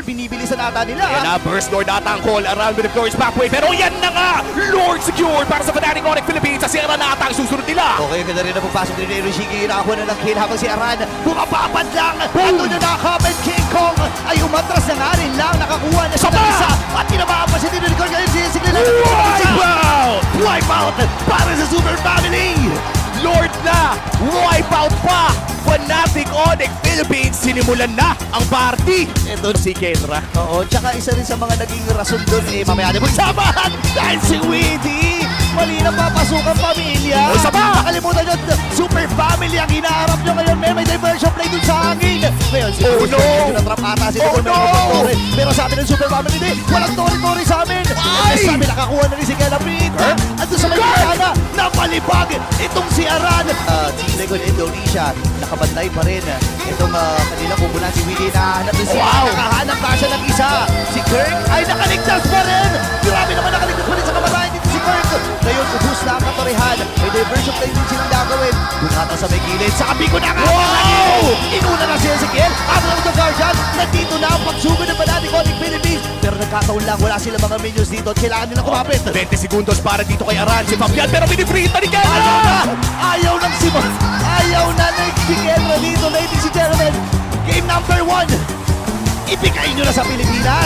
binibilisan ata nila. Yan na, Burst Lord ata ang call around with the Glorious backway. Pero yan na nga! Lord secured para sa Fnatic Onyx Philippines. Sa Sierra na ata ang susunod nila. Okay, ganda rin na pagpasok din ni Iroshiki. Nakakuha na ng kill habang si Aran bumababad lang. Ando na nakakabit. King Kong ay umatras na nga rin lang. Nakakuha na siya ng isa. At tinamaan pa si Dino Nicole. Ngayon sinisigla lang. Wipeout! Wipeout para sa Super Family. Lord na! Wipeout pa! Fnatic Onyx Philippines, sinimulan na ang party! Ito si Kendra. Oo, tsaka isa rin sa mga naging rason doon mamaya na magsamahan dahil si Weedy mali na papasukan pamilya. Isa pa! Nakalimutan nyo, Super Family ang hinaharap nyo ngayon. May diversion play dun sa hangin. Ngayon, si Oh, no! natrap ata si Oh, Nicole. no! Pero sabi ng Super Family, di, walang tori-tori sa amin. Ay! Sabi, nakakuha na rin si Kela Pita. At doon sa may kana, napalibag itong si Aran. Si Nicole Indonesia, nakabantay pa rin. Itong kanilang pupunan si Weedy na hanap si Wow! nakahanap pa siya ng isa. Si Kirk ay nakaligtas pa rin. Grabe naman nakaligtas pa rin sa kamatayan dito si Kirk. Ngayon, ubus na ang katorihan. May diversion play din silang gagawin. Bukata sa may gilid. Sabi ko na nga! Wow! Inuna na si Ezekiel. Habang ang Guardian, nandito na ang pagsugod ng Fnatic Onyx Philippines. Pero nagkataon lang, wala sila mga minions dito at kailangan nilang kumapit. 20 segundos para dito kay Aran. Si Fabian pero binifree ni Kendra! Ayaw na! Ayaw ng Simon! Ayaw na si Kendra dito, ladies and gentlemen. Game number 1. Ibigay nyo na sa Pilipinas.